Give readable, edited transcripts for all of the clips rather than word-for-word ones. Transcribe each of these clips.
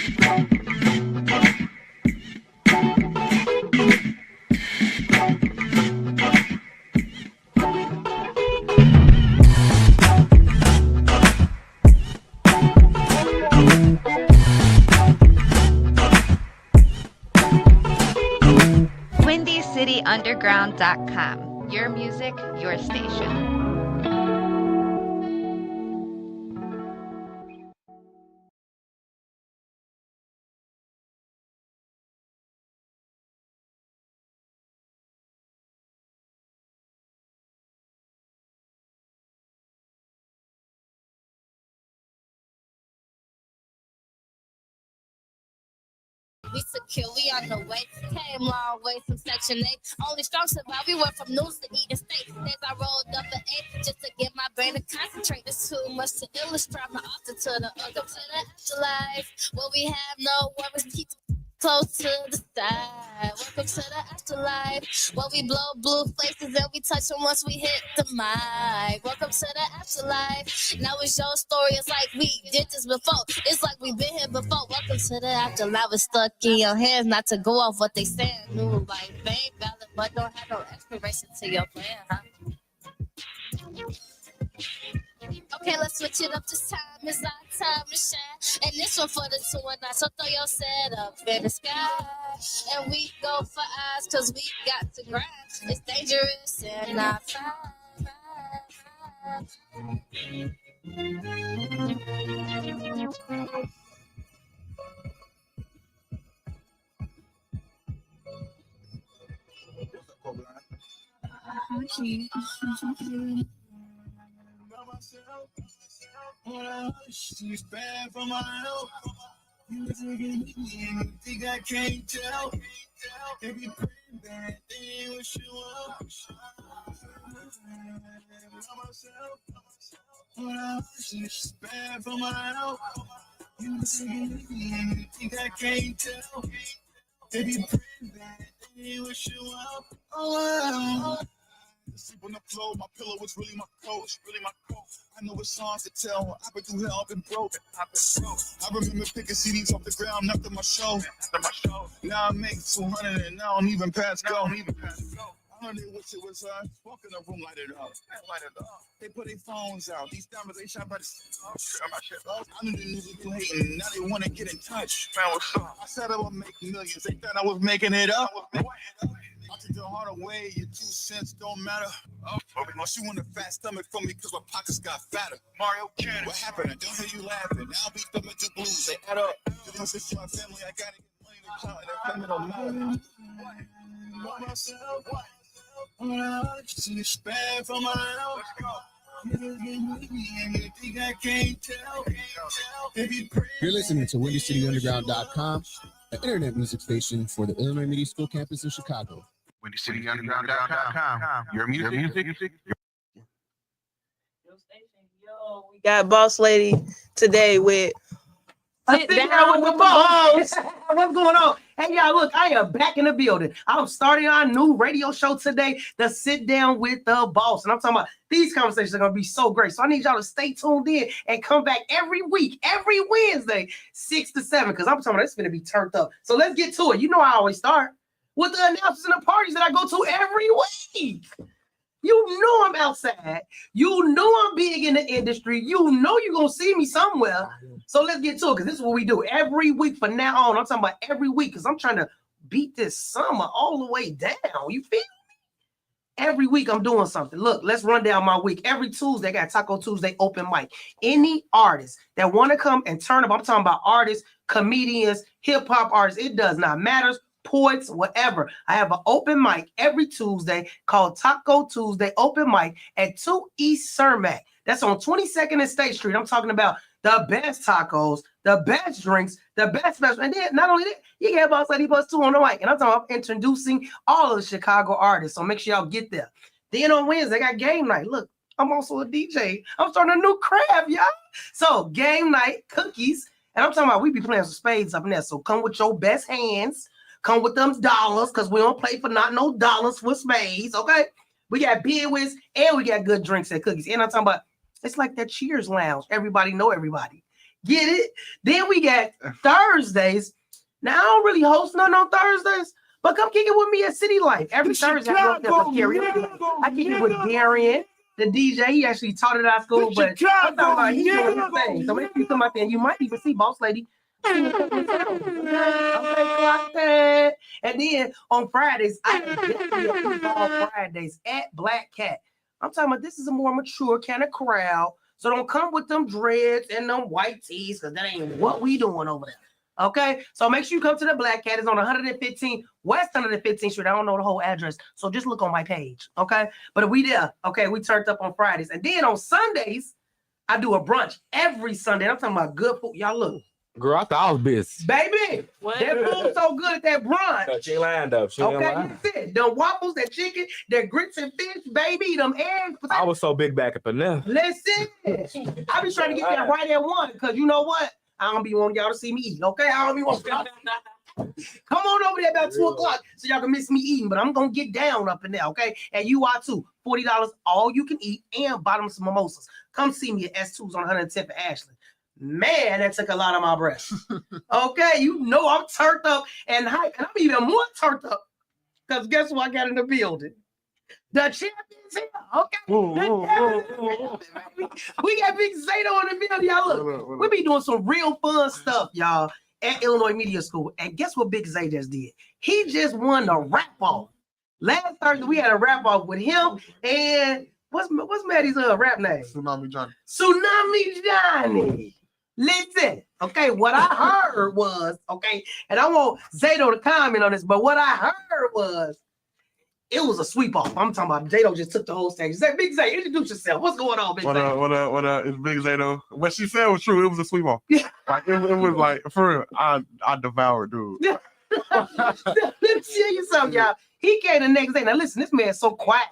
WindyCityUnderground.com. Your music, your station. We secure, we on the way. Came long way from Section 8. Only strong survive. We went from news to eating steak. Days I rolled up at 8 just to get my brain to concentrate. There's too much to illustrate. My often to the other to the afterlife. Where we have no worries, keep close to the side. Welcome to the afterlife. Where we blow blue faces and we touch them once we hit the mic. Welcome to the afterlife. Now it's your story. It's like we did this before. It's like we've been here before. Welcome to the afterlife. It's stuck in your hands not to go off what they saying. New like vain valid, but don't have no expiration to your plan, huh? Okay, let's switch it up. This time is our time to shine. And this one for the 2 and 9. So throw your set up in the sky. And we go for eyes, cause we got to grind. It's dangerous and not fine. She's bad for my health. You think I can't tell? If you pray bad, they wish you up. She's bad for my health. You think I can't tell? If you pray bad, they wish you up. Oh, sleep on the floor, my pillow was really my coach, I know what songs to tell. I've been through hell, I've been broke. I remember picking CDs off the ground after my show. Now I make 200 and I don't even pass go. I know they wish it was us. Walk in the room, light it up. They put their phones out. These diamonds, they shot by the... I knew the music you hating. Now they want to get in touch. Man, what's up? I said I would make millions. They thought I was making it up. I took the hard away, your 2 cents don't matter. Unless you want a fat stomach from me, cause my pockets got fatter. Mario Cannon. What happened? I don't hear you laughing. Now I'll be thumbing to blues. They add up. Cause it's my family, I gotta get money to count. And that family don't matter. What? Myself? What? She's bad for my health. You're listening to WindyCityUnderground.com, the internet music station for the Illinois Media School campus in Chicago. WindyCityUnderground.com. Your music. Yo, we got Boss Lady today with Sit Down with the Boss. What's going on? Hey, y'all, look, I am back in the building. I'm starting our new radio show today, the Sit Down with the Boss. And I'm talking about these conversations are going to be so great. So I need y'all to stay tuned in and come back every week, every Wednesday, 6 to 7, because I'm talking about it's going to be turned up. So let's get to it. You know I always start with the announcements and the parties that I go to every week. You know I'm outside. You know I'm big in the industry. You know you're going to see me somewhere. So let's get to it, because this is what we do every week from now on. I'm talking about every week, because I'm trying to beat this summer all the way down. You feel me? Every week I'm doing something. Look, let's run down my week. Every Tuesday, I got Taco Tuesday open mic. Any artists that want to come and turn up, I'm talking about artists, comedians, hip-hop artists, it does not matter. Poets, whatever. I have an open mic every Tuesday called Taco Tuesday open mic at 2 East Cermak. That's on 22nd and State Street. I'm talking about the best tacos, the best drinks, the best special. And then not only that, you get Boss Lady Plus 2 on the mic. And I'm talking about introducing all of the Chicago artists. So make sure y'all get there. Then on Wednesday, I got game night. Look, I'm also a DJ. I'm starting a new craft, y'all. So game night, cookies. And I'm talking about we be playing some spades up in there. So come with your best hands. Come with them dollars, because we don't play for not no dollars for spades, okay? We got beer whiz, and we got good drinks and cookies. And I'm talking about, it's like that Cheers Lounge. Everybody know everybody. Get it? Then we got Thursdays. Now I don't really host nothing on Thursdays, but come kick it with me at City Life. Every Thursday I go up there for karaoke. I kick it with Darian, the DJ. He actually taught at our school, but I'm talking about he doing his thing. So make sure you come out there and you might even see Boss Lady. Okay, clock that. And then on Fridays, I definitely on Fridays at Black Cat. I'm talking about this is a more mature kind of crowd. So don't come with them dreads and them white tees, because that ain't what we doing over there. Okay, so make sure you come to the Black Cat. It's on 115 West 115th Street. I don't know the whole address, so just look on my page. Okay, but we there. Okay, we turned up on Fridays, and then on Sundays, I do a brunch every Sunday. I'm talking about good food. Y'all look, Girl, I thought I was busy. baby, What? that food's so good at that brunch. She ain't lying though. She ain't Okay, lying. that's it. Them waffles, that chicken, that grits and fish, baby, them eggs. I was so big back up in there. Listen, I be trying to get that right at one, because you know what? I don't be wanting y'all to see me eat, okay? I don't be wanting y'all to come on over there about 2 o'clock so y'all can miss me eating, but I'm going to get down up in there, okay? And you are too. $40 all you can eat and bottomless mimosas. Come see me at S2's on 110th and Ashland. Man, that took a lot of my breath. Okay, you know I'm turned up and hype, and I'm even more turned up because guess what I got in the building? The champions here, okay? We got Big Zato in the building, y'all. Look, we be doing some real fun stuff, y'all, at Illinois Media School. And guess what Big Zay just did? He just won the rap off. Last Thursday, we had a rap off with him and what's Maddie's rap name? Tsunami Johnny. Tsunami Johnny. Listen, okay, what I heard was, okay, and I want Zato to comment on this, but what I heard was it was a sweep off. I'm talking about Zato just took the whole stage. Say, Big Zay, introduce yourself. What's going on, Big Zay? What up? It's Big Zato. What she said was true. It was a sweep off. Yeah. Like it was like for real. I devoured dude. Let me tell you something, y'all. He came the next day. Now listen, this man's so quiet.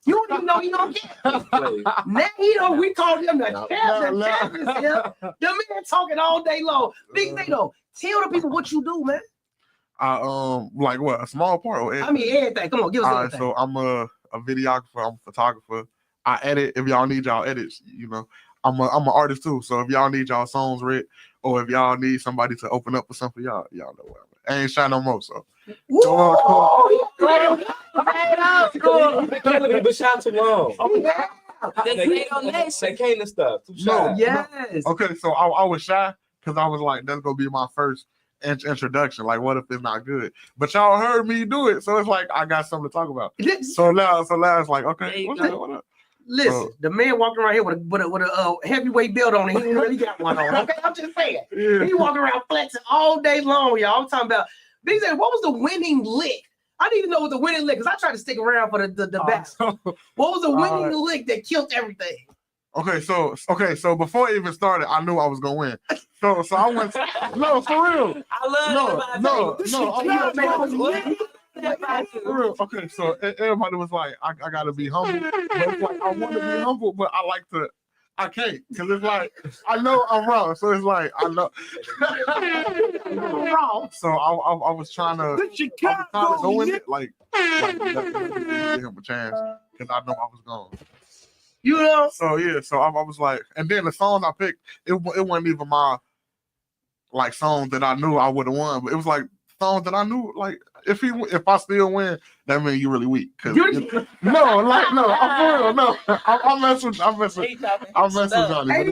You don't even know he don't get. Now he know we called him the champion. The man talking all day long. Big Zato, tell the people what you do, man. Like what? A small part? Or I mean everything. Come on, give us all right, everything. so I'm a videographer. I'm a photographer. I edit. If y'all need y'all edits, you know, I'm an artist too. So if y'all need y'all songs read, or if y'all need somebody to open up for something, y'all know what I mean. I ain't shy no more. So Been shot too long. They came to stuff. Too shy. No. Yes. okay, so I was shy because I was like, that's gonna be my first introduction. Like, what if it's not good? But y'all heard me do it, so it's like I got something to talk about. So now it's like, okay, what up? Listen, the man walking around here with a heavyweight belt on, and he ain't really got one on. Okay, I'm just saying. Yeah. He walking around flexing all day long, y'all. I'm talking about Big Zay. What was the winning lick? I need to know what the winning lick, because I tried to stick around for the battle. What was the winning lick that killed everything? Okay, so before it even started, I knew I was gonna win. So I went. No, for real. I love No. I'm For real. Okay, so everybody was like, I gotta be humble. But it's like I want to be humble, but I can't, because it's like I know I'm wrong. So it's like I know wrong. So I was trying to go in it like give him a chance, because I know I was gone. You know? So yeah, so I was like, and then the songs I picked, it wasn't even my like songs that I knew I would have won, but it was like songs that I knew, like if I still win, that means you really weak. I'm for real, no. I'm messing with Johnny, but it's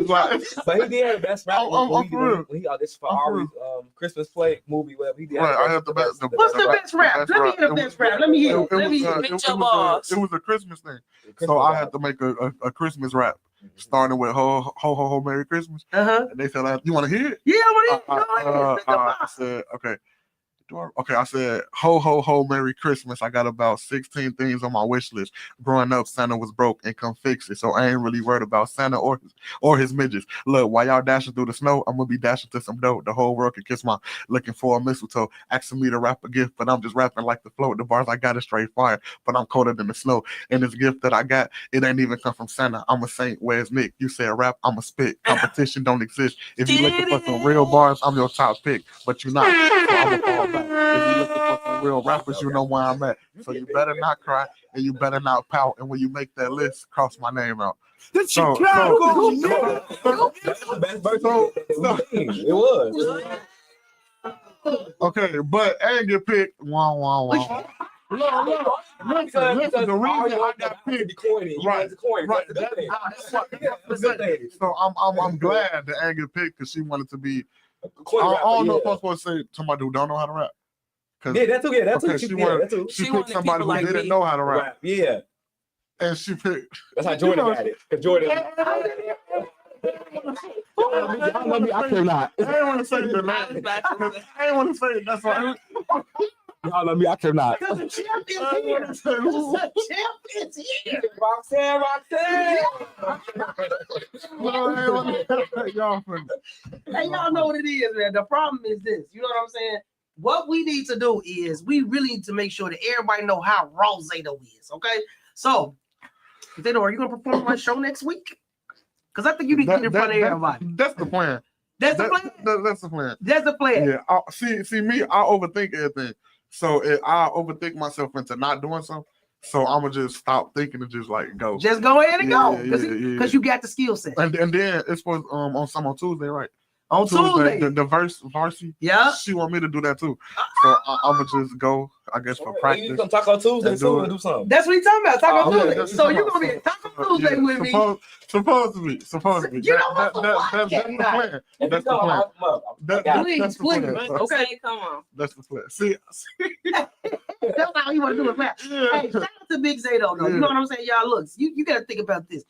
like, But he did have the best rap I'm for real. when he auditioned for Ari's Christmas play movie, whatever he did. Right, I have the best. What's the best rap? Let me hear the best rap. Let me hear. It was a Christmas thing, so I had to make a Christmas rap, starting with ho ho ho Merry Christmas. Uh-huh. And they said, "You want to hear it?" Yeah, I said, "Okay." I said, ho, ho, ho, Merry Christmas. I got about 16 things on my wish list. Growing up, Santa was broke and come fix it. So I ain't really worried about Santa or his midgets. Look, while y'all dashing through the snow, I'm going to be dashing to some dough. The whole world can kiss my looking for a mistletoe. Asking me to rap a gift, but I'm just rapping like the float. The bars I got is straight fire, but I'm colder than the snow. And this gift that I got, it ain't even come from Santa. I'm a saint. Where's Nick? You said rap, I'm a spit. Competition don't exist. If you looking for some real bars, I'm your top pick. But you're not. So I'm going to fall back. If you looking for some real rappers, you know where I'm at. So you better not cry. and you better not pout. And when you make that list, cross my name out. The So- Chicago. That's the best version. It was. Okay, but and get picked. Wah, wah, wah. No, listen. The reason I got picked, right? So I'm glad that Ann get picked because she wanted to be. I don't know if I'm supposed to say somebody who don't know how to rap. Yeah, that too. Yeah, that too. Okay, she picked somebody who didn't know how to rap. Yeah, and she picked. That's how Jordan got it. Because Jordan. I cannot. I didn't want to say the name. I didn't want to say it. That's why. Y'all love me. I cannot. Because the champ is here. The champ is here. Roxanne. Hey, y'all know what it is, man. The problem is this. You know what I'm saying? What we need to do is we really need to make sure that everybody know how raw Zato is. Okay, so Zato, are you gonna perform on my show next week? Because I think you need to get in front of everybody. That's the plan. That's the plan. That's the plan. That's the plan. Yeah. See me. I overthink everything. So I overthink myself into not doing something. So I'm gonna just stop thinking and just like go. Just go ahead and go, Yeah. because you got the skill set. And then it's supposed on Tuesday, right? On Tuesday. The varsity. Yeah. She want me to do that too. So I'm gonna just go, I guess, for practice. You need to come Taco Tuesday too and do something. That's what he's talking about. Taco Tuesday. that's So you're gonna be at Taco Tuesday with me. Supposed to be. You know what? That's the plan. That's the plan. That's the plan. Okay, come on. That's the plan. See, that's how you want to do it, man. Hey, shout out to Big Zato, though. You know what I'm saying? Y'all, look, you got to think about this.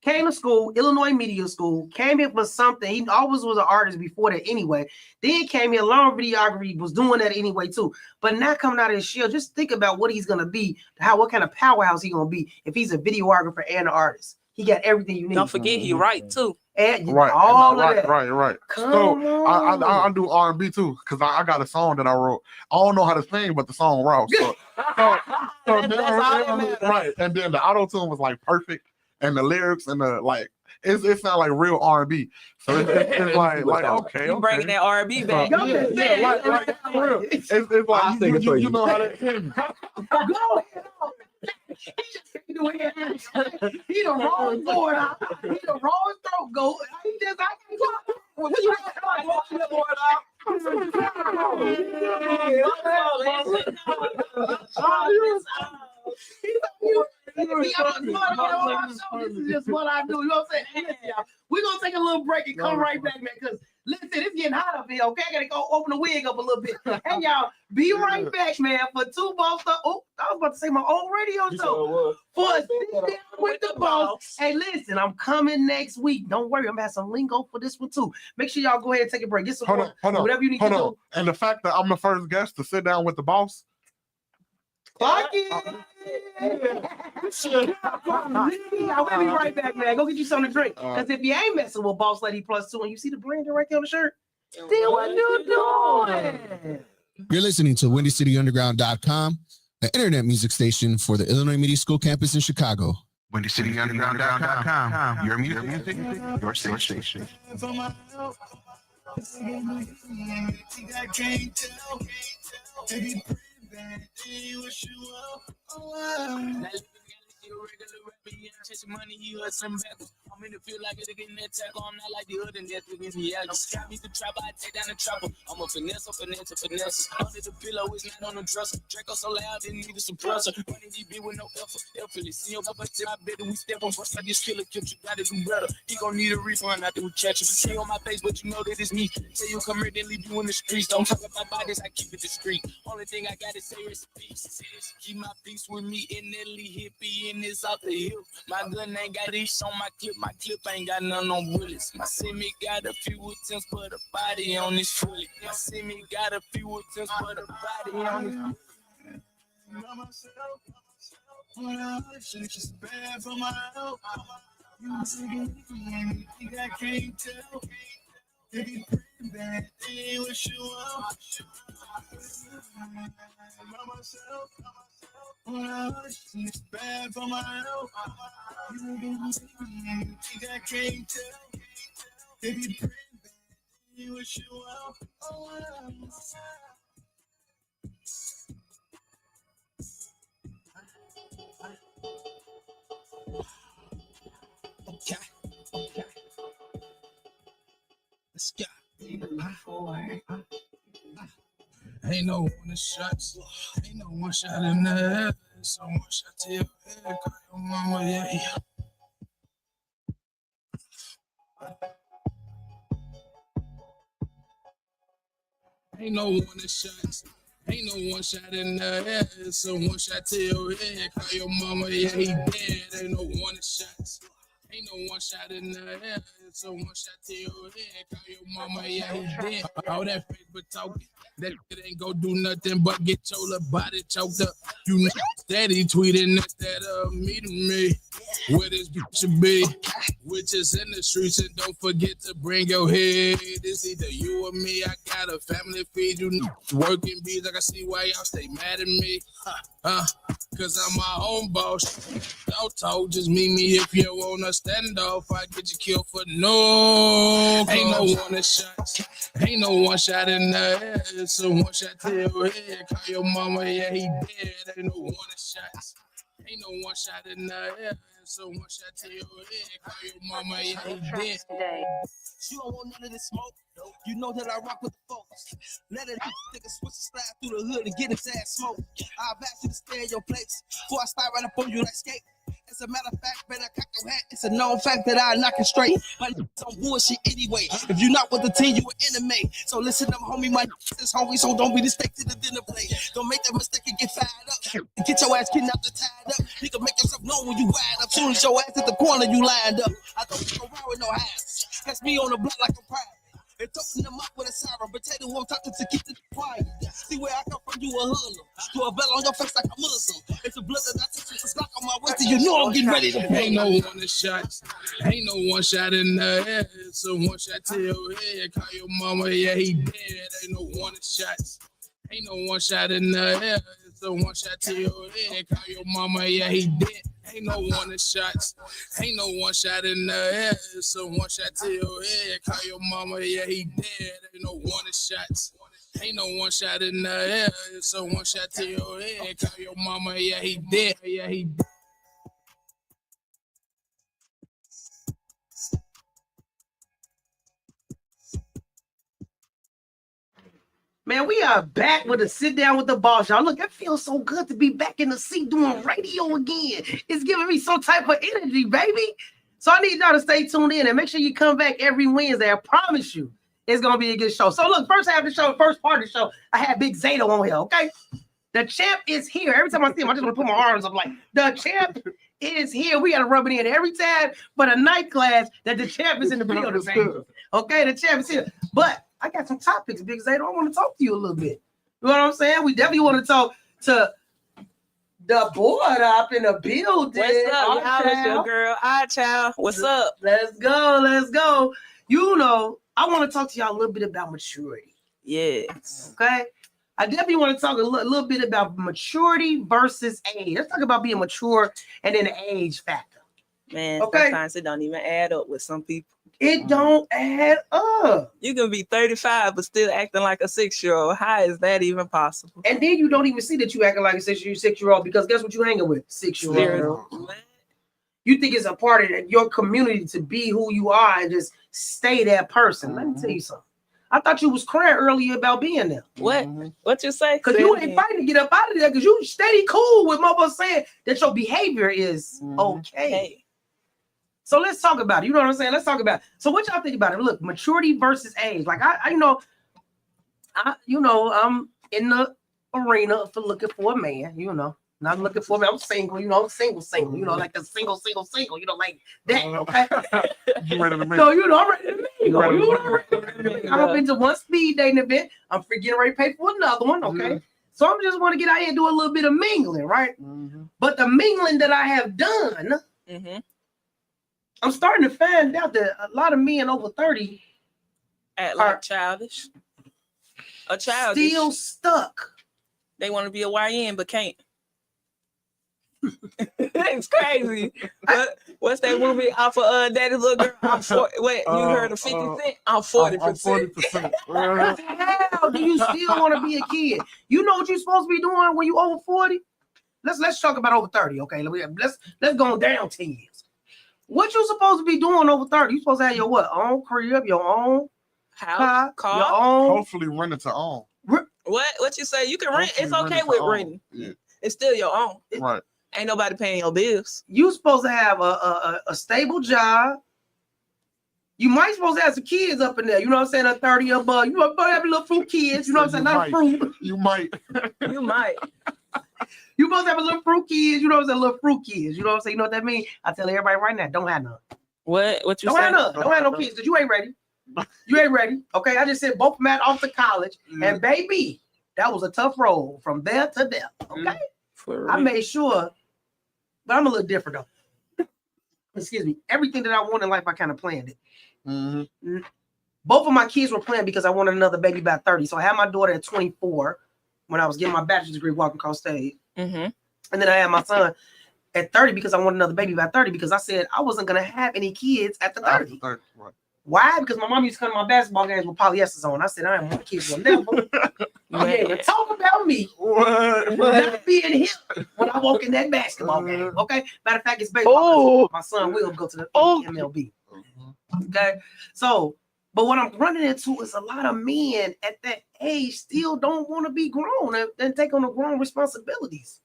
Came to school, Illinois Media School, came here for something. He always was an artist before that anyway. Then came here, learned videography, was doing that anyway too. But now coming out of his shell, just think about what he's going to be, what kind of powerhouse he's going to be if he's a videographer and an artist. He got everything you need. Don't forget he right too. And right, all of that. Right. Come So on. I do R&B too, because I got a song that I wrote. I don't know how to sing, but the song raw. So That's all that matters. right. And then the auto tune was like perfect, and the lyrics and the like, it sound like real R&B. So it's like okay, You bringing that R&B back. Yeah, like for real. It's like you know how to sing. Go ahead. He just doing it. He the wrong board out. He the wrong throat goat. He just This is just what I do. You know what I'm saying? Listen, y'all, we're gonna take a little break and come right back, man. Because listen, it's getting hot up here. Okay, I gotta go open the wig up a little bit. And y'all, be right back, man. For two boss. Oh, I was about to say my old radio show. For Sit Down with the Boss. Hey, listen, I'm coming next week. Don't worry, I'm gonna have some lingo for this one too. Make sure y'all go ahead and take a break. Get some Hold on. whatever you need to do. And the fact that I'm the first guest to sit down with the boss. Fuck it. I will be right back, man. Go get you something to drink. Because if you ain't messing with Boss Lady Plus 2 and you see the branding right there on the shirt, then what you doing? You're listening to WindyCityUnderground.com, the internet music station for the Illinois Media School campus in Chicago. WindyCityUnderground.com, your music, your station. I can't tell. Baby, bad day, wish you up. Oh, chasing money, he hustling back. I'm in the field like it again that tackle. I'm not like the hood and that's against me. I just got me the trapper, I take down the trapper. I'm a finesse. Under the pillow, it's not on the dresser. Draco so loud, didn't need a suppressor. Running DB with no effort. Effortless. See your papa till I bet that we step on first. Like this killer killed you, gotta do better. He gon' need a refund after we catch you. See on my face, but you know that it's me. Say you come here, then leave you in the streets. Don't talk about bodies, I keep it discreet. Only thing I gotta say is peace. Keep my peace with me in Italy, hippie, and it's out the hill. My gun ain't got ish on my clip ain't got none on bullets. My semi got a few attempts, but a body on this fully. My semi got a few attempts, but a body on this fully. It's bad for my health. You think I can't tell. Baby, bad day, wish you up. It's bad for my health. You think I can't tell. Baby, bad, wish you up. Oh, Ain't no one shots. Ain't no one shot in the head. So one shot to your head. Call your mama, yeah. Ain't no one shots. Ain't no one shot in the head. So one shot to your head. Call your mama, yeah, he dead. Ain't no one shots. Ain't no one shot in the head. So one shot to your head. Call your mama, yeah, he dead. All that Facebook talking. That shit ain't gonna do nothing but get your little body choked up. You know, steady tweeting instead of meeting me. Where this bitch should be, which is in the streets, and don't forget to bring your head. It's either you or me. I got a family feed. You know, working bees. I can see why y'all stay mad at me. Cause I'm my own boss. Don't talk, just meet me if you wanna stand off. I get you killed for no. Ain't no one shots. Ain't no one shot in the head. So one shot to your head. Call your mama, yeah, he dead. Ain't no one shots. Ain't no one shot in the head. So one shot to your head. Call your mama, yeah, he dead. You don't want none of this smoke. You know that I rock with the folks. Let it take a switch and slide through the hood and get his ass smoked. I'll ask you to stay in your place before I start right up on you like skate. As a matter of fact, better cock your hat. It's a known fact that I'll knock it straight. My on bullshit anyway. If you're not with the team, you an enemy. So listen up, homie, my is homie, so don't be the steak to the dinner plate. Don't make that mistake and get fired up. Get your ass kidnapped and tied up. You can make yourself known when you wind up. Soon as your ass at the corner, you lined up. I don't go around with no hats. Catch me on the block like a private. And toasting them up with a siren. Potato who I'm talking to keep it quiet. See where I come from, you a hoodlum. To a bell on your face like a Muslim. It's a blood that I touch with a stock on my waist. You know I'm getting ready to play. Ain't no one shots. Ain't no one shot in the head. So one shot to your head. Call your mama, yeah, he dead. Ain't no one shots. Ain't no one shot in the head. So one shot to your head. Call your mama, yeah, he dead. Ain't no one shots. Ain't no one shot in the head. So one shot to your head. Call your mama, yeah, he dead. Ain't no one shots. Ain't no one shot in the head. So one shot to your head. Call your mama, yeah, he dead. Yeah, he dead. Man, we are back with a sit down with the boss, y'all. Look, it feels so good to be back in the seat doing radio again. It's giving me some type of energy, baby. So I need y'all to stay tuned in and make sure you come back every Wednesday. I promise you, it's gonna be a good show. So look, first half of the show, first part of the show, I had Big Zato on here. Okay, the champ is here. Every time I see him, I just want to put my arms up like the champ is here. We gotta rub it in every time for the night class that the champ is in the building. Okay, the champ is here, but I got some topics, Big Zato. I want to talk to you a little bit. You know what I'm saying? We definitely want to talk to the board up in the building. What's up, y'all? It's your girl, iChild. What's up? Let's go. Let's go. You know, I want to talk to y'all a little bit about maturity. Yes. Okay. I definitely want to talk a little bit about maturity versus age. Let's talk about being mature and then the age factor. Man, okay. Sometimes it don't even add up with some people. It don't add up. You can be 35 but still acting like a 6-year-old. How is that even possible? And then you don't even see that you acting like a 6-year-old because guess what you hanging with? 6-year-old. You think it's a part of your community to be who you are and just stay that person. Let me tell you something. I thought you was crying earlier about being there. What? What you say? Because you ain't fighting to get up out of there because you steady cool with motherfuckers saying that your behavior is okay. So let's talk about it. You know what I'm saying? Let's talk about it. So what y'all think about it? Look, maturity versus age. Like I'm in the arena for looking for a man, not looking for me. I'm single, single, like a single, like that. Okay. You ready to so I'm ready to mingle. I've been to one speed dating event. I'm getting ready to pay for another one. Okay. So I'm just want to get out here and do a little bit of mingling, right? But the mingling that I have done, I'm starting to find out that a lot of men over 30 act like childish. A child still stuck. They want to be a YN but can't. It's crazy. What's that movie off of Daddy's Little Girl? I'm 40. Wait, you heard of 50 Cent? I'm 40%. I'm 40%. What the hell do you still want to be a kid? You know what you're supposed to be doing when you over 40? Let's talk about over 30. Okay, let's go down 10 years. What you supposed to be doing over 30? You supposed to have your what? Own crib, your own house, car, your own. Hopefully rent it to own. What you say? You can rent. It's Hopefully okay rent with your own. renting. Yeah. It's still your own. Right. Ain't nobody paying your bills. You supposed to have a stable job. You might supposed to have some kids up in there. You know what I'm saying? A 30 or above. You know, have little fruit kids. You know what I'm saying? Not fruit. You might. You might. You supposed to have a little fruit kids. You know what I'm saying? Little fruit kids. You know what I'm saying? You know what that means? I tell everybody right now, don't have none. What you Don't say? have none. Don't have no kids because you ain't ready. You ain't ready. Okay, I just said both of them off to college. And baby, that was a tough road from there to there. Okay. I made sure, but I'm a little different though. Excuse me. Everything that I want in life, I kind of planned it. Both of my kids were planned because I wanted another baby by 30. So I had my daughter at 24 when I was getting my bachelor's degree walking across stage. And then I had my son at 30 because I wanted another baby by 30 because I said I wasn't going to have any kids at the 30. Right. Why? Because my mom used to come to my basketball games with polyesters on. I said, I don't want kids will never. Yeah, talk about me. Not being hip when I walk in that basketball game. Okay. Matter of fact, it's baseball. My son will go to the MLB. Okay. So, but what I'm running into is a lot of men at that age still don't want to be grown and take on the grown responsibilities.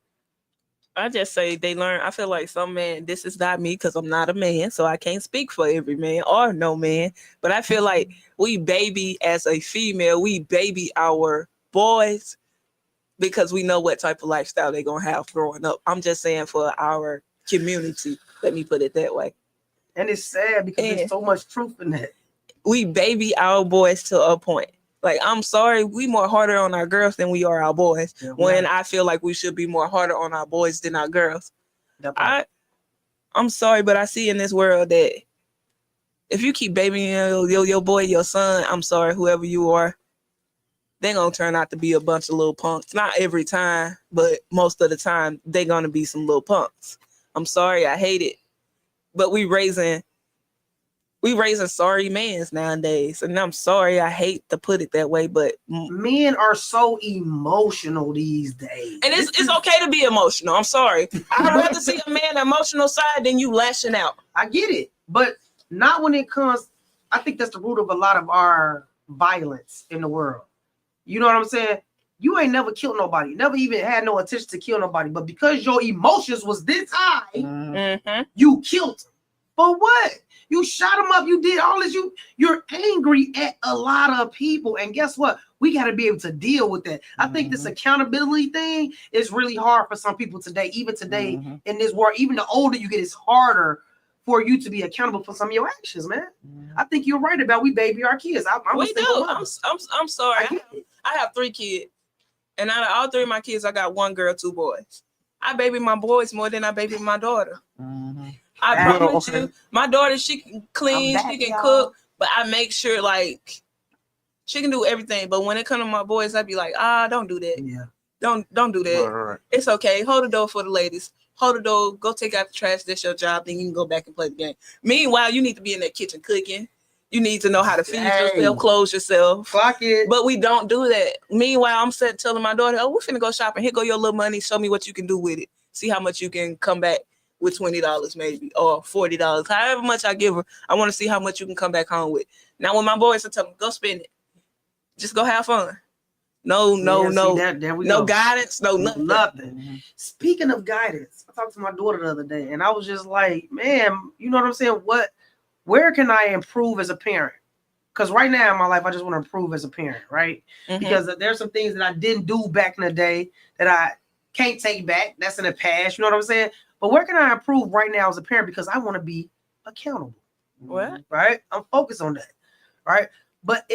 I just say they learn. I feel like some men, this is not me because I'm not a man, so I can't speak for every man or no man. But I feel like we baby as a female, we baby our boys because we know what type of lifestyle they're going to have growing up. I'm just saying for our community, let me put it that way. And it's sad because there's so much truth in that. We baby our boys to a point. Like, I'm sorry, we more harder on our girls than we are our boys. Yeah, when I feel like we should be more harder on our boys than our girls. I'm sorry, but I see in this world that if you keep babying your boy, your son, I'm sorry, whoever you are, they're going to turn out to be a bunch of little punks. Not every time, but most of the time, they're going to be some little punks. I'm sorry, I hate it. But we raising sorry mans nowadays. And I'm sorry, I hate to put it that way, but men are so emotional these days. And it's okay to be emotional. I'm sorry. I'd rather see a man emotional side than you lashing out. I get it, but not when it comes. I think that's the root of a lot of our violence in the world. You know what I'm saying? You ain't never killed nobody, never even had no intention to kill nobody, but because your emotions was this high, you killed them. For what? You shot him up. You did all this. You're angry at a lot of people. And guess what? We got to be able to deal with that. I think this accountability thing is really hard for some people today. Even today in this world, even the older you get, it's harder for you to be accountable for some of your actions, man. I think you're right about we baby our kids. We do. I'm sorry. I have 3 kids. And out of all 3 of my kids, I got 1 girl, 2 boys. I baby my boys more than I baby my daughter. I promise you, my daughter, she can clean, she can cook, but I make sure like she can do everything. But when it comes to my boys, I'd be like, don't do that. Yeah. Don't do that. Right. It's okay. Hold the door for the ladies. Hold the door. Go take out the trash. That's your job. Then you can go back and play the game. Meanwhile, you need to be in that kitchen cooking. You need to know how to feed yourself, clothe yourself. Clock it. But we don't do that. Meanwhile, I'm telling my daughter, we're finna go shopping. Here go your little money. Show me what you can do with it. See how much you can come back with $20 maybe or $40. However much I give her, I want to see how much you can come back home with. Now, when my boys are telling me, go spend it. Just go have fun. No guidance, no nothing. Speaking of guidance, I talked to my daughter the other day, and I was just like, man, you know what I'm saying? Where can I improve as a parent? Because right now in my life, I just want to improve as a parent, right? Because there's some things that I didn't do back in the day that I can't take back. That's in the past. You know what I'm saying? But where can I improve right now as a parent? Because I want to be accountable. What? Right? I'm focused on that. Right? But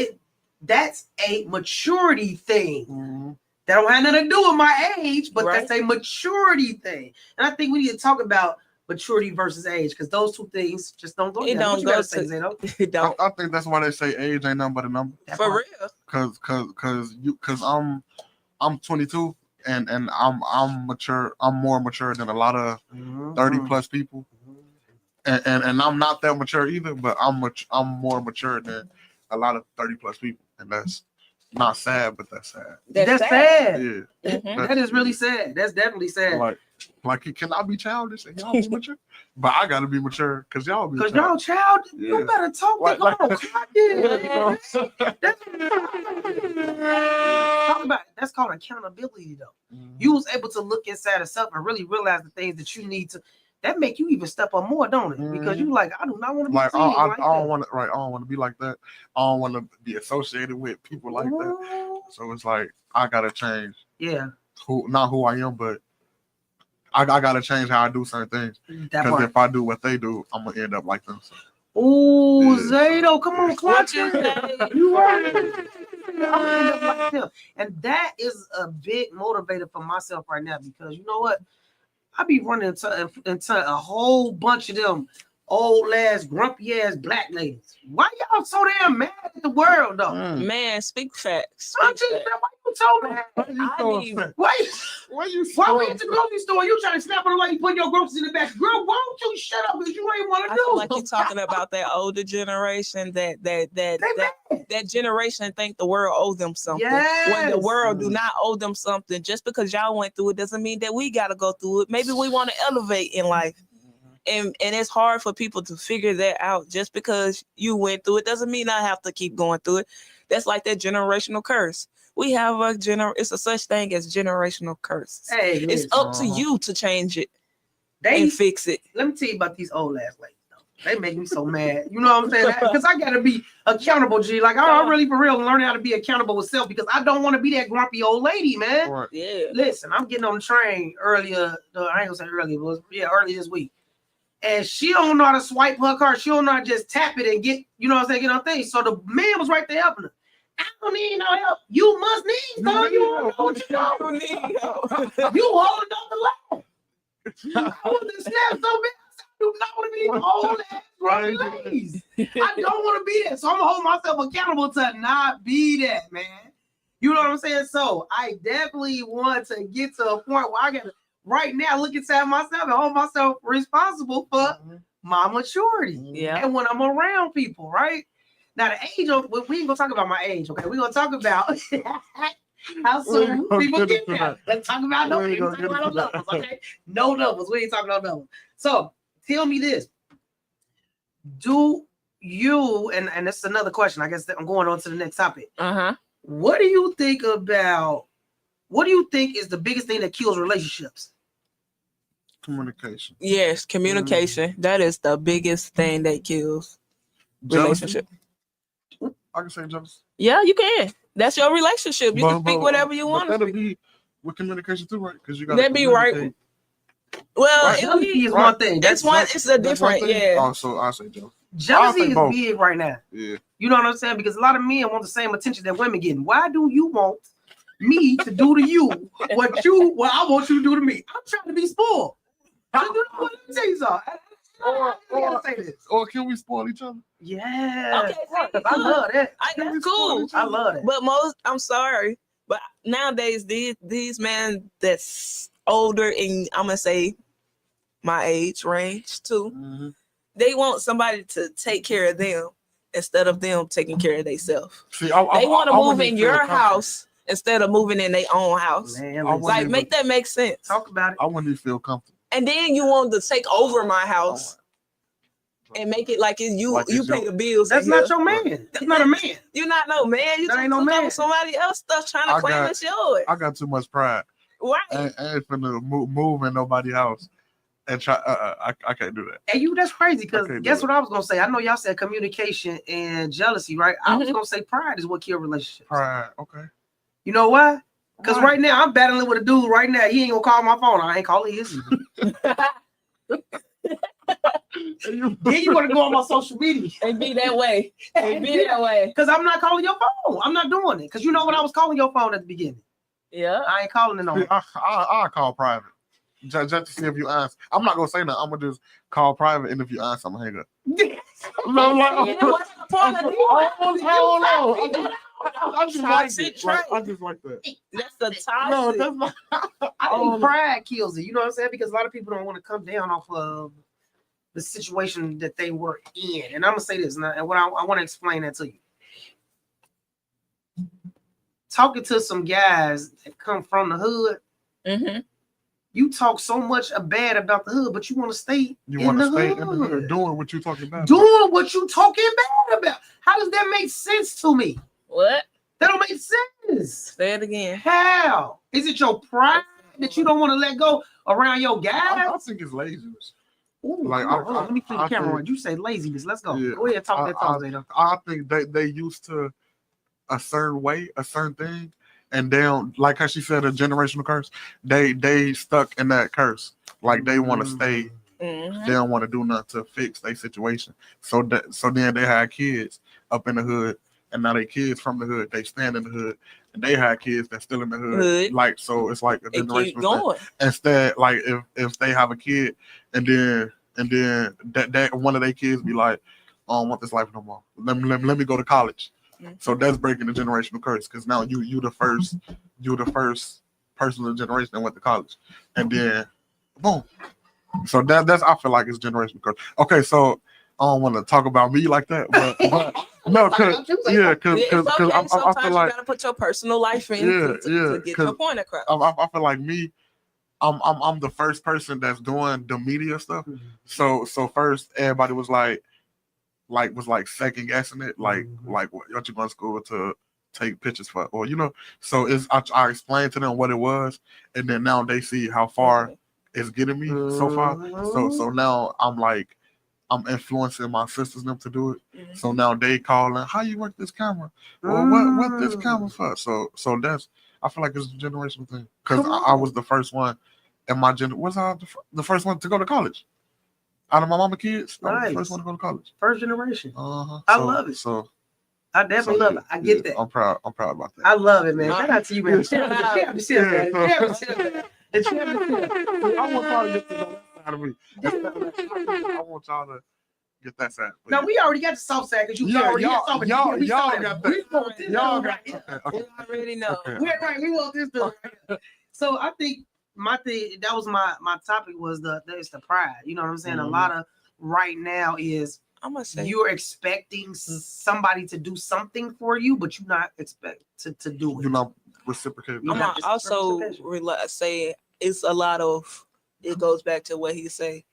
that's a maturity thing. That don't have nothing to do with my age, but that's a maturity thing. And I think we need to talk about maturity versus age, because those two things just don't go together. I think that's why they say age ain't nothing but a number. For real. Because I'm 22. And I'm mature. I'm more mature than a lot of 30 plus people, and I'm not that mature either. But I'm more mature than a lot of 30 plus people, and not sad, but that's sad. That's sad. Yeah. Mhm. That is really sad. That's definitely sad. Like, can I be childish and y'all be mature? But I gotta be mature because y'all be. Because y'all child, you Yeah. better talk Like- to Talk about it. That's called accountability, though. Mm-hmm. You was able to look inside of self and really realize the things that you need to. That make you even step up more, don't it? Because you like, I do not want to be Like, seen I like don't that. want to. Right, I don't want to be like that. I don't want to be associated with people like that. So it's like I gotta change. Yeah. Not who I am, but I gotta change how I do certain things. That Because part. if I do what they do, I'm gonna end up like them. So. Ooh, Yeah. Zato, come on, clock you it. You right. I'm gonna end up like them. And that is a big motivator for myself right now because you know what? I be running into a whole bunch of them old ass, grumpy ass black ladies. Why y'all so damn mad at the world though? Man, speak facts. I'm just, Speak facts. why you so mad? Why we at the grocery store? You trying to snap on the lady putting your groceries in the back? Girl, why don't you shut up because you ain't want I to feel do? like you're talking about that older generation that generation think the world owes them something. When the Yes. world do not owe them something. Just because y'all went through it doesn't mean that we gotta go through it. Maybe we want to elevate in life. And it's hard for people to figure that out. Just because you went through it doesn't mean I have to keep going through it. That's like that generational curse. We have it's a such thing as generational curse. Hey, it's listen. up to you to change it They and fix it. Let me tell you about these old ass ladies. Though. They make me so mad. You know what I'm saying? Because I gotta be accountable, G. Like I'm really for real learning how to be accountable with self because I don't want to be that grumpy old lady, man. Right. Yeah. Listen, I'm getting on the train earlier. I ain't gonna say earlier, but early this week. And she don't know how to swipe her card. She don't know how to just tap it and get, you know what I'm saying, get on things. So the man was right there helping her. I don't need no help. You must need some. You don't know what you don't need help. You holding up the line. I want to snap so bad. I do not want to be old ass grumpy ladies. I don't want to be that. So I'm gonna hold myself accountable to not be that, man. You know what I'm saying? So I definitely want to get to a point where I gotta right now look inside myself and hold myself responsible for my maturity. Yeah. And when I'm around people, right? Now the age of we ain't gonna talk about my age, okay? We're gonna talk about how soon people get there. Let's talk about numbers. We ain't talking about no numbers, okay? No numbers. We ain't talking about numbers. So tell me this. Do you and this is another question. I guess I'm going on to the next topic. What do you think is the biggest thing that kills relationships? Communication. Yes, communication. That is the biggest thing that kills relationship. I can say jealousy. Yeah, you can. That's your relationship. You But- can speak but- whatever you but want. that'll be with communication too, right? Because you got That'd be right. Well, Right. Jealousy is one thing. It's a that's one different, thing. yeah. Oh, so I say jealousy. Jealousy I'll say is both. big right now. Yeah. You know what I'm saying? Because a lot of men want the same attention that women getting. Why do you want me to do to you what I want you to do to me? I'm trying to be spoiled. You know what I'm saying? Or can we spoil each other? Yeah. Okay, I love that. That's cool. I love that. But I'm sorry, but nowadays these men that's older and I'm gonna say my age range too, they want somebody to take care of them instead of them taking care of themselves. They want to move in your house instead of moving in their own house. Man, like make that make sense. Talk about it. I wouldn't even feel comfortable. And then you want to take over my house and make it like it's you. Like you it's pay your- the bills. That's in not here. your man. That's not a man. You're not no man. You That just ain't no took over man. somebody else stuff trying to I claim got- it's yours. I got too much pride. Right. I ain't finna move in nobody's house and try. I can't do that. And that's crazy because Okay, guess do what I was gonna say? I know y'all said communication and jealousy, right? I Mm-hmm. was gonna say pride is what kills relationships. Pride. Okay. You know why? Because right now I'm battling with a dude right now. He ain't gonna call my phone. I ain't calling his. Then you want to go on my social media and be that way. And be that way. Because I'm not calling your phone. I'm not doing it. Because you know what I was calling your phone at the beginning. Yeah. I ain't calling it no more. I'll call private. Just to see if you answer. I'm not gonna say that. I'm gonna just call private, and if you answer, I'm gonna hang up. No, I'm like, You know what's the point of doing that? I just like it. Like, I just like that. That's the toxic. No, that's not. I think pride kills it. You know what I'm saying? Because a lot of people don't want to come down off of the situation that they were in. And I'm gonna say this, and what I want to explain that to you. talking to some guys that come from the hood. Mm-hmm. You talk so much bad about the hood, but you want to stay You in want the to stay hood. in the hood doing what you talking about. Doing what you talking bad about. How does that make sense to me? What? That don't make sense. Say it again. How? Is it your pride that you don't want to let go around your guys? I think it's laziness. Ooh, Like, come on, let me flip the I camera think- on. You say laziness. Let's go. Yeah, Go ahead, talk that talk, Zayto. I think they used to a certain way, a certain thing, and they don't, like how she said, a generational curse. They stuck in that curse. Like they want to stay. Mm-hmm. They don't want to do nothing to fix their situation. So then they had kids up in the hood, and now they kids from the hood. They stand in the hood, and they had kids that's still in the hood. Like so, it's like a It keep generational going. thing. Instead, like if they have a kid, and then that one of their kids be like, I don't want this life no more. Let me go to college. Mhm. So that's breaking the generational curse because now you the first person in the generation that went to college, and then boom. So that's I feel like it's generational curse. Okay, so I don't want to talk about me like that, but no, because Sometimes I feel you like gotta put your personal life in to get your point across. I feel like me. I'm the first person that's doing the media stuff. So first everybody was like second guessing it, like what you going to school to take pictures for, or So I explained to them what it was, and then now they see how far it's getting me so far. So now I'm influencing my sisters and them to do it. Mm-hmm. So now they calling, how you work this camera? Or what this camera for? So that's I feel like it's a generational thing because I was the first one in my was I the first one to go to college out of my mama kids. I was the first one to go to college. First generation. Uh-huh. I love it. So I definitely love it. I get that. I'm proud about that. I love it, man. Shout out to you, man. Yeah. Championship, man. Championship. The championship. I want y'all to get to know that side of me. I want y'all to get that side. No, we already got the soft side because you already got soft. Y'all got that. We want this. Y'all dude got right that. We already know. We're right. We want this. Dude. So I think my thing, that was my topic was it's the pride. You know what I'm saying? A lot of right now is I'm gonna say you're expecting somebody to do something for you, but you're not expect to do it. You're not reciprocating. I'm gonna also say it's a lot of. It goes back to what he say.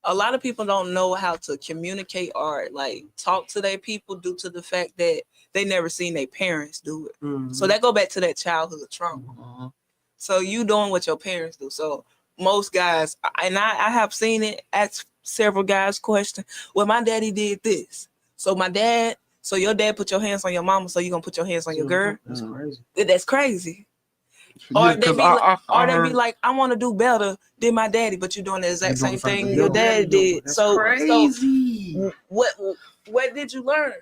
A lot of people don't know how to communicate or like talk to their people due to the fact that they never seen their parents do it. Mm-hmm. So that go back to that childhood trauma. So you doing what your parents do. So most guys, and I have seen it, ask several guys question, well, my daddy did this. So your dad put your hands on your mama, so you gonna put your hands on your girl? That's crazy. That's crazy. Or they be like, I want to do better than my daddy, but you're doing the exact same thing your dad did. That's so crazy. So what did you learn?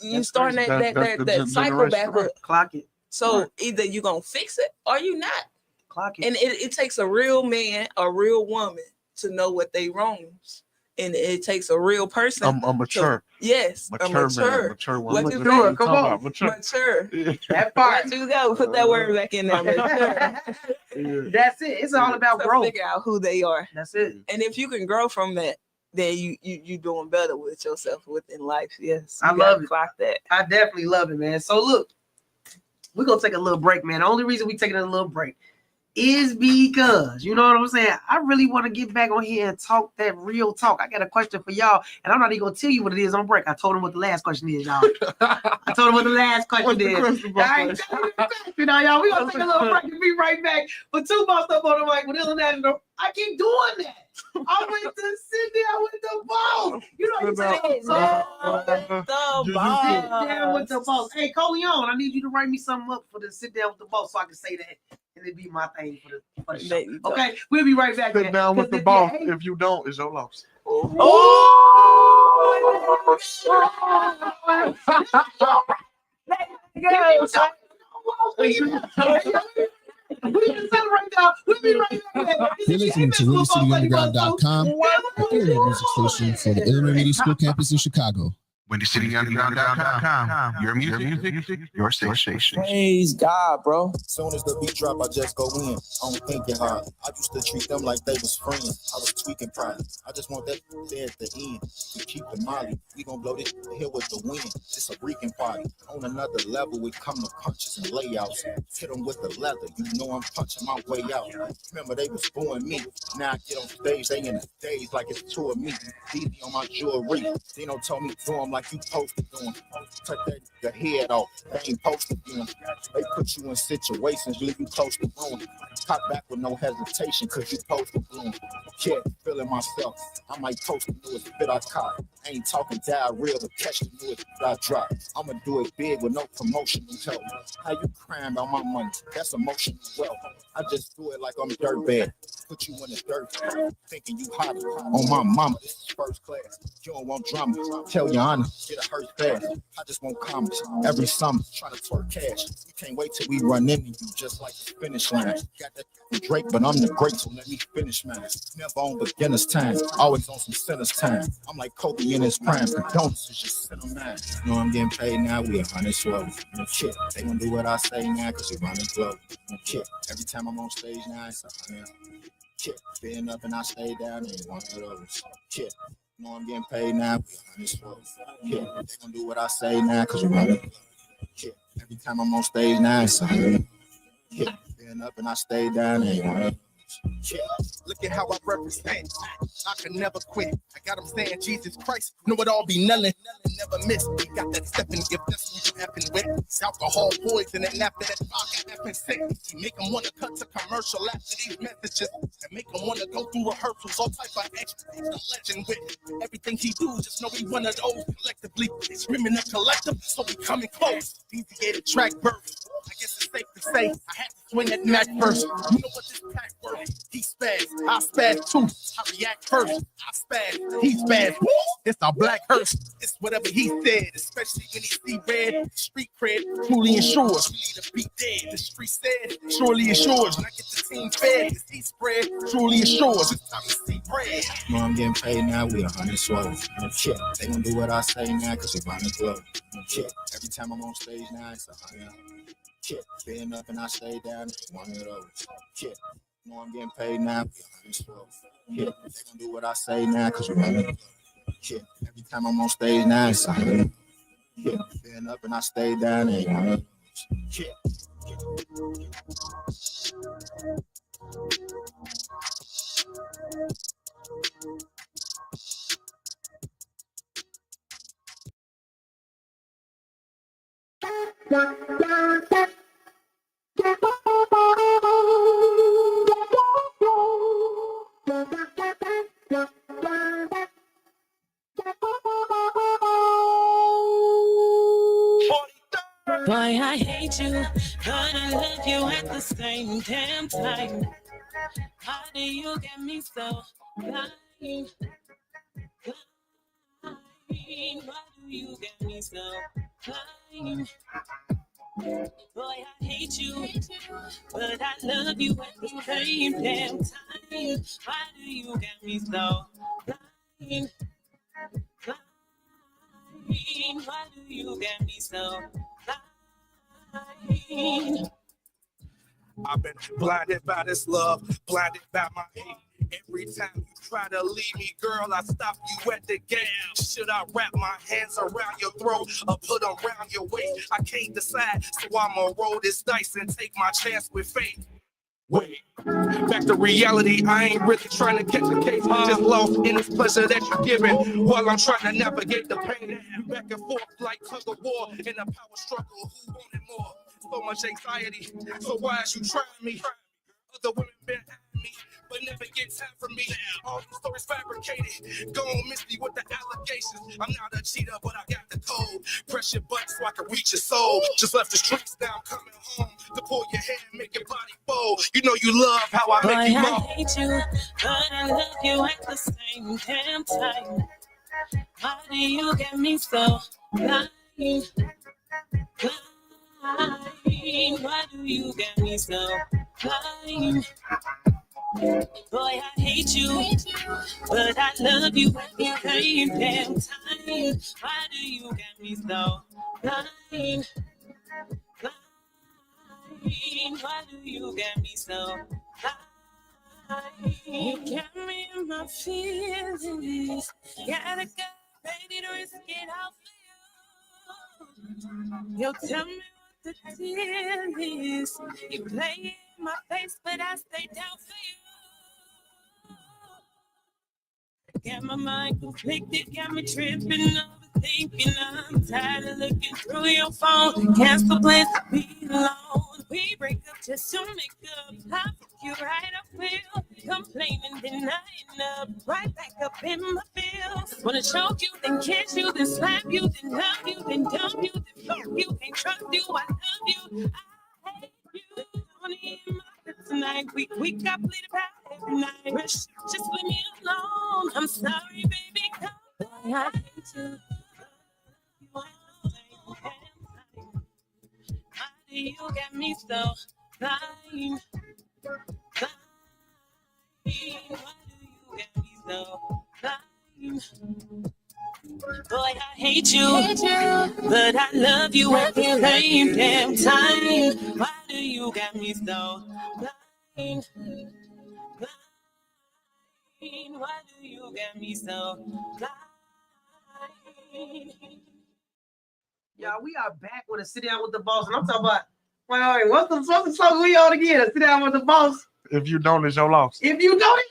You starting that cycle back up. Clock it. So either you're gonna fix it or you not. Clock it. And it takes a real man, a real woman to know what they wrongs. And it takes a real person. I'm mature. Yes, mature woman. What you doing? Come on. Mature. That part. Let you go. Put that word back in there. Mature. That's it. It's all about growth. Figure out who they are. That's it. And if you can grow from that, then you doing better with yourself within life. Yes. I love it. Clock that. I definitely love it, man. So look, we're gonna take a little break, man. The only reason we taking a little break is because, you know what I'm saying, I really want to get back on here and talk that real talk. I got a question for y'all, and I'm not even gonna tell you what it is on break. I told him what the last question is, y'all. I told him what the last question is. I ain't telling you the question now, y'all. We're gonna take a little break and be right back for two Bossed Up on the Mic with International. I keep doing that. I went to sit down with the boss. You know what I'm saying? Sit down with the boss. Hey, Coleon, I need you to write me something up for the sit down with the boss so I can say that. And it'd be my thing for the show. Okay, we'll be right back. Sit down with the boss. If you don't, it's your loss. You're listening to RealCityUnderground.com, the internet music station for the Illinois Media School campus in Chicago. WindyCityUnderground.com. Your music, your station. Praise God, bro. Soon as the beat drop, I just go in. I don't think it hard. I used to treat them like they was friends. I was tweaking pride. I just want that there at the end. We keep the molly. We gon' blow this here with the wind. It's a freaking party. On another level, we come to punches and layouts. Hit them with the leather. You know I'm punching my way out. Remember they was booing me. Now I get on stage, they in the days like it's two of me. Easy on my jewelry. Dino told me do them like you posted doing. Cut the head off. They ain't posted doing. They put you in situations, leave you close to ruin. Talk back with no hesitation, cause you posted bloom. Yeah, feeling myself. I might post the newest bit I caught. I ain't talking diarrhea to catch the newest bit I drop. I'ma do it big with no promotional help. How you crying about my money? That's emotional wealth. I just do it like I'm dirtbag. Put you in the dirt, thinking you hot. On my mama, this is first class. You don't want drama. Tell your honor, get a hurt fast. I just want comments every summer, trying to twerk cash. You can't wait till we run into you just like the finish line. Got that Drake, but I'm the great, so let me finish mine. Never on beginner's time, always on some sinner's time. I'm like Kobe in his prime, condolences just sit on mine. You know I'm getting paid now, we 112. No shit, they gon' do what I say now, cause we running glow. No shit, every time I'm on stage now, it's 100. Shit, been up and I stay down, ain't one of those. Shit, you know I'm getting paid now, we 112. Shit, they gon' do what I say now, cause we running glow. Shit, every time I'm on stage now, it's 100. Shit, been up and I stay down, ain't one of those. Yeah, look at how I represent. I can never quit. I got them saying Jesus Christ, know it all be nothing, never miss. We got that stepping if that's what you happen with. Alcohol, poison, and after that, I got effing sick. You make them want to cut to commercial after these messages and make them want to go through rehearsals, all type of extra. The legend with everything he do, just know he one of those collectively. It's screaming a collective, so we coming close. Deviated track birth. I guess it's safe to say I had to swing that Mac first. You know what this pack worth? He spaz, I spaz too. I react first. I spaz, he spaz. Woo! It's our black hearse. It's whatever he said, especially when he see red. Street cred truly ensures we need to be dead. The street said surely assures. When I get the team fed, the seed spread truly assures. It's time to see bread. You know I'm getting paid now, we 112. No shit, they gon' do what I say now, cause we running glow. No shit, every time I'm on stage now, it's 100. Shit, been up and I stay down, one of those. Shit, you know I'm getting paid now, we 112. Shit, they gon' do what I say now, cause we running glow. Shit, every time I'm on stage now, it's 100. Shit, been up and I stay down, ain't one of those. Shit. Boy, I hate you, but I love you at the same damn time. How do you get me so blind? Why do you get me so blind? Boy, I hate you, but I love you at the same damn time. Why do you get me so blind? Why do you get me so blind? I've been blinded by this love, blinded by my hate. Every time you try to leave me, girl, I stop you at the gate. Should I wrap my hands around your throat or put them around your waist? I can't decide, so I'ma roll this dice and take my chance with fate. Wait, back to reality, I ain't really trying to catch a case. Just lost in this pleasure that you're giving while I'm trying to navigate the pain. Back and forth like tug of war in a power struggle. Who wanted more? So much anxiety, so why is you trying me? Other women been at me, but never get time from me. All these stories fabricated, go on miss me with the allegations. I'm not a cheater, but I got the code. Press your butt so I can reach your soul. Just left the streets, now I'm coming home to pull your hair and make your body fold. You know you love how I make you Boy, moan. I hate you, but I love you at the same damn time. Why do you get me so blind? Why do you get me so blind? Boy, I hate you, but I love you at the same damn time. Why do you got me so blind? Why do you got me so blind? You got me in my feelings. Gotta go, ready to risk it all for you. Yo, tell me what the deal is. You play in my face, but I stay down for you. Got my mind conflicted, got me tripping, overthinking. I'm tired of looking through your phone. Cancel plans to be alone. We break up just to make up. I pick you right up, will complaining, then I end up right back up in my feels. Wanna choke you, then kiss you, then slap you, then love you, then dump you, then fuck you, can't trust you. I love you, I hate you. Only in my head tonight, we got bleed about every night. Just leave me alone. I'm sorry, baby, come on. I hate you. You got me so blind. Why do you got me so blind? Boy, I hate you, but I love you at the same damn time. Why do you got me so blind? Why do you got me so blind? Y'all, we are back with a sit down with the boss, and I'm talking about. Wait, what's the song we on again? A sit down with the boss. If you don't, it's your loss. If you don't,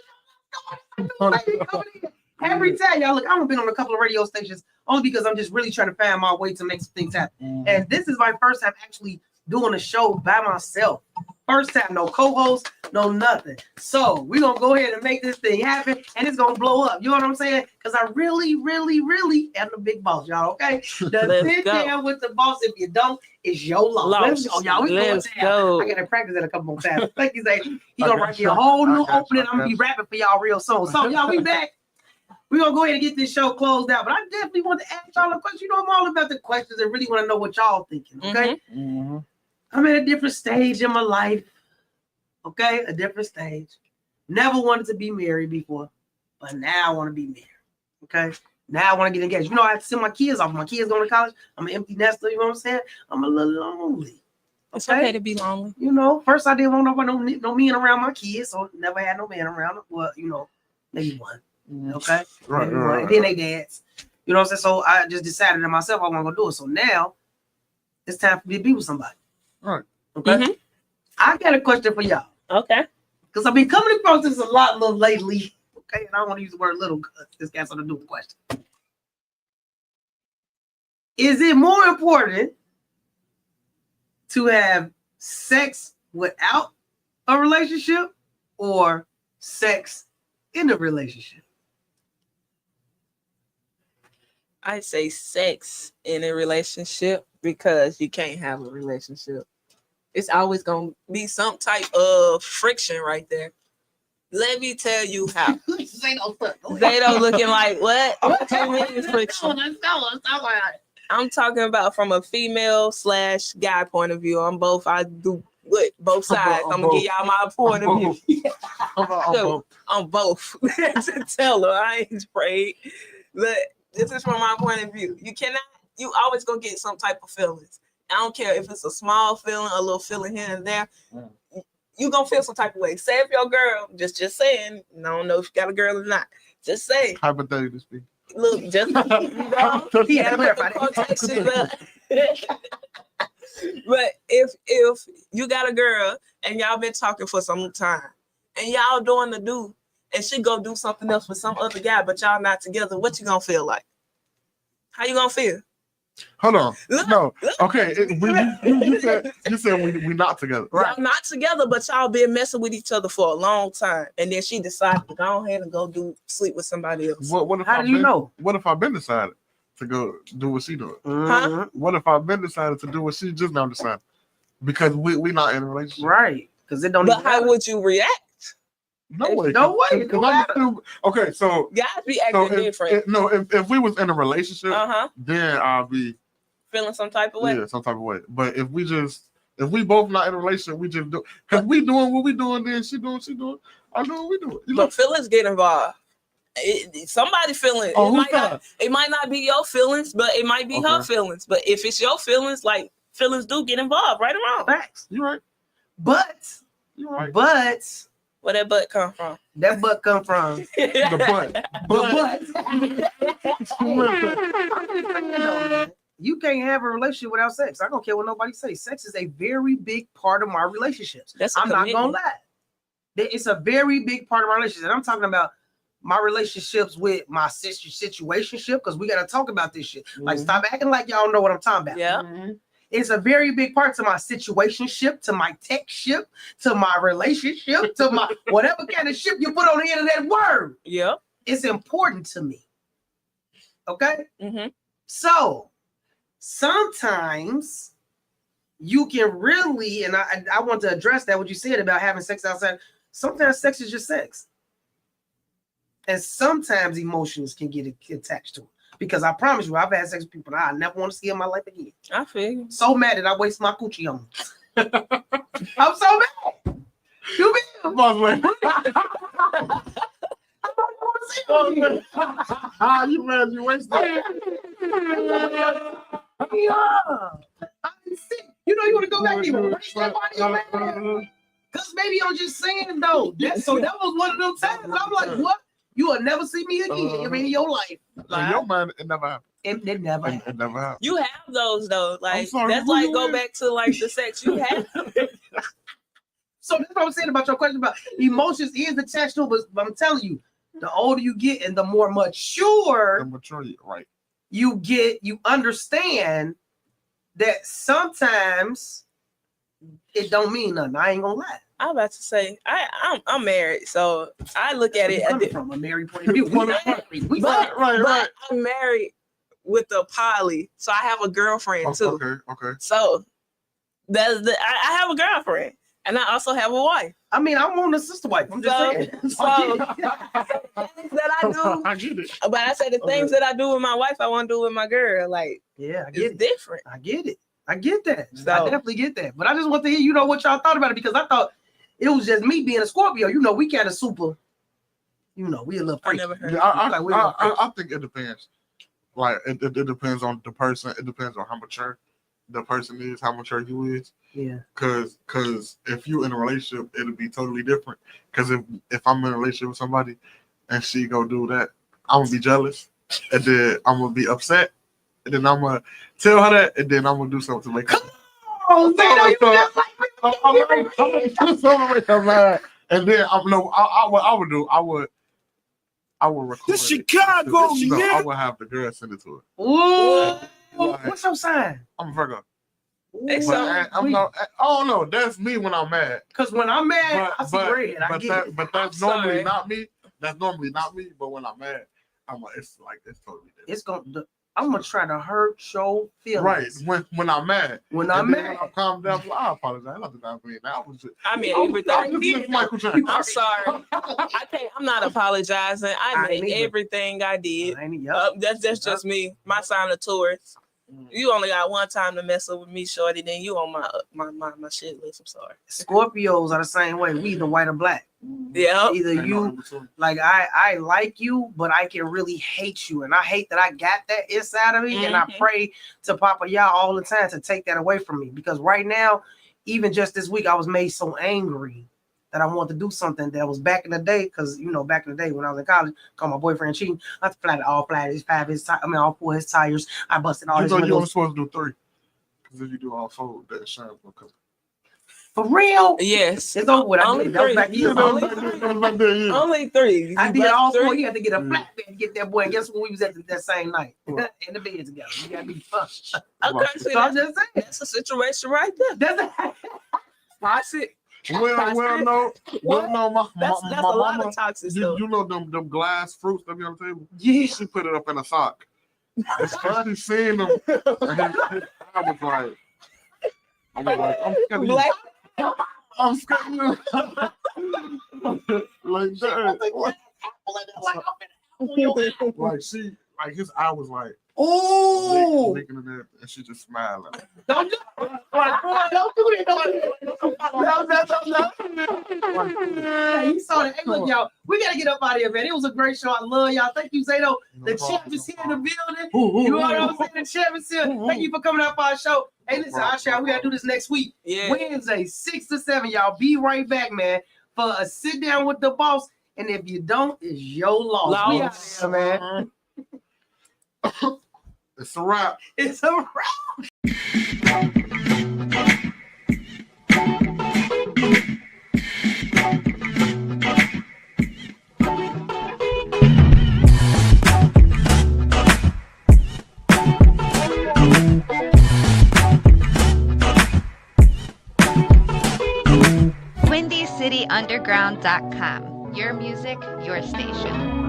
every time, y'all look, I've been on a couple of radio stations only because I'm just really trying to find my way to make some things happen. And this is my first time actually doing a show by myself. First time, no co-host, no nothing. So we're gonna go ahead and make this thing happen, and it's gonna blow up. You know what I'm saying? Because I really, really, really am the big boss, y'all. Okay, the sit down with the boss. If you don't, it's your loss. Let's go, y'all. We going down. I gotta practice it a couple more times. Thank you, Zay. He gonna write me a whole new opening. I'm gonna be rapping for y'all real soon. So y'all, we back. We're gonna go ahead and get this show closed out. But I definitely want to ask y'all a question. You know, I'm all about the questions and really want to know what y'all thinking. Okay. Mm-hmm. I'm at a different stage in my life. Okay, a different stage. Never wanted to be married before, but now I want to be married. Okay, now I want to get engaged. You know, I have to send my kids off. My kids going to college. I'm an empty nester. You know what I'm saying? I'm a little lonely. Okay? It's okay to be lonely. You know, first I didn't want no men around my kids, so never had no man around them. Well, you know, maybe one. Okay, maybe one. And then they dads. You know what I'm saying? So I just decided to myself I want to go do it. So now it's time for me to be with somebody. Right. Okay. I got a question for y'all. Okay. Because I've been coming across this a lot lately. Okay, and I don't want to use the word little because this got something to do with the question. Is it more important to have sex without a relationship or sex in a relationship? I say sex in a relationship because you can't have a relationship. It's always going to be some type of friction right there. Let me tell you how. Zato looking like, what? What you mean is friction? I'm talking about from a female / guy point of view. I'm both. I do what both sides. I'm going to give y'all my point of view. I'm both. Tell her I ain't afraid. But this is from my point of view. You always going to get some type of feelings. I don't care if it's a small feeling, a little feeling here and there. You're going to feel some type of way. Say if your girl, just saying, I don't know if you got a girl or not. Just say. Hypothetically speaking. Look, just, you know, but if you got a girl and y'all been talking for some time and y'all doing the do and she go do something else with some other guy, but y'all not together, what you going to feel like? How you going to feel? Hold on. No. Okay. You said we not together. Right. Y'all not together, but y'all been messing with each other for a long time. And then she decided to go ahead and go sleep with somebody else. What if How do you know? What if I've been decided to go do what she doing? Huh? What if I've been decided to do what she just now decided? Because we not in a relationship. Right. Because it don't. But how would you react? No way. No way. Okay, so guys be acting different. If we was in a relationship, then I'll be feeling some type of way. Yeah, some type of way. But if If we both not in a relationship, we just do because we doing what we doing, then she doing. I know what we doing. You know? But feelings get involved. Somebody feeling it might not be your feelings, but it might be her feelings. But if it's your feelings, like feelings do get involved, right or wrong. Facts. You're right. But where that butt come from? That butt come from the butt. You can't have a relationship without sex. I don't care what nobody says. Sex is a very big part of my relationships. I'm not gonna lie. It's a very big part of my relationship. And I'm talking about my relationships with my sister situationship, because we got to talk about this shit. Like, stop acting like y'all know what I'm talking about. Yeah. It's a very big part to my situationship, to my tech ship, to my relationship, to my whatever kind of ship you put on the end of that word. Yeah. It's important to me. Okay? Mm-hmm. So sometimes you can really, and I want to address that, what you said about having sex outside. Sometimes sex is just sex. And sometimes emotions can get attached to it. Because I promise you, I've had sex with people that I never want to see in my life again. I feel you. So mad that I waste my coochie on them. I'm so mad. You mean? You mad you wasted it. You know you want to go back and erase that body. Because maybe I'm just saying though. That was one of those times. I'm like, what? You will never see me again in your life. In your mind, it never happened. It never happened. It never happened. You have those though. Like sorry, that's like go back to like the sex you have. So that's what I'm saying about your question about emotions is attached to it, but I'm telling you, the older you get and the more mature right. you get, you understand that sometimes it don't mean nothing. I ain't gonna lie. I'm about to say I'm married, so I look at it from a married point of view. But I'm married with a poly, so I have a girlfriend too. Okay. So that's I have a girlfriend, and I also have a wife. I mean, I'm on a sister wife. I'm just saying. So things that I do, I get it. But I say the things that I do with my wife, I want to do with my girl. Like, yeah, it's different. I get it. I get that. So, I definitely get that. But I just want to hear, what y'all thought about it, because I thought it was just me being a Scorpio. We kind of super, we a little freaky. I never heard. Yeah, I think it depends. Like it depends on the person. It depends on how mature the person is, how mature you is. Yeah. Cause if you in a relationship, it'll be totally different. Cause if I'm in a relationship with somebody and she go do that, I'm gonna be jealous, and then I'm gonna be upset, and then I'm gonna tell her that, and then I'm gonna do something to make her. Oh, man, I'm gonna do something to make her mad, and then I would record the Chicago, I would have the girl send it to her. Ooh, what's your sign? I'm a Virgo. I don't know. That's me when I'm mad. Because when I'm mad, I see red. I get it. But that's normally not me. That's normally not me. But when I'm mad, it's totally different. I'm gonna try to hurt your feelings. Right. When I'm mad. When I'm mad. When I calm down, I apologize. I mean, everything. I'm sorry. I'm not apologizing. I made everything I did. That's just me. My sign of Taurus. You only got one time to mess up with me, shorty. Then you on my shit list. I'm sorry. Scorpios are the same way. We either white or black. Yeah. Either you like I like you, but I can really hate you, and I hate that I got that inside of me, and I pray to Papa Yah all the time to take that away from me. Because right now, even just this week, I was made so angry that I wanted to do something that was back in the day. Because back in the day when I was in college, called my boyfriend cheating. I flat all four his tires. I busted all his windows. You're only supposed to do 3. Because if you do all 4, that shine will come. For real? Yes. It's over with. Only 3. Only 3. I did all 4. He had to get a flat bed to get that boy. And guess what? We was at that same night in the bed together. You gotta be fucked. Okay, so I'm just saying. That's a situation right there. That's it. Well, no. That's a lot of toxic stuff. You know them glass fruits that be on the table? Yeah. She put it up in a sock. She seen them. And I was like, I'm scared of you. I'm scared of you. Like that. Like his eye was like, Oh, Licking it up, and she just smiling. don't do that. Don't do that. Hey, you saw that. Hey, look, y'all, we got to get up out of here, man. It was a great show. I love y'all. Thank you, Zato. The champ is here in the building. You know what I'm saying? The champ is here. Thank you for coming out for our show. Hey, listen, Asha, we got to do this next week. Yeah. Wednesday, 6 to 7, y'all. Be right back, man, for a sit down with the boss. And if you don't, it's your loss. We out here, man. It's a wrap. It's a wrap. WindyCityUnderground.com. Your music, your station.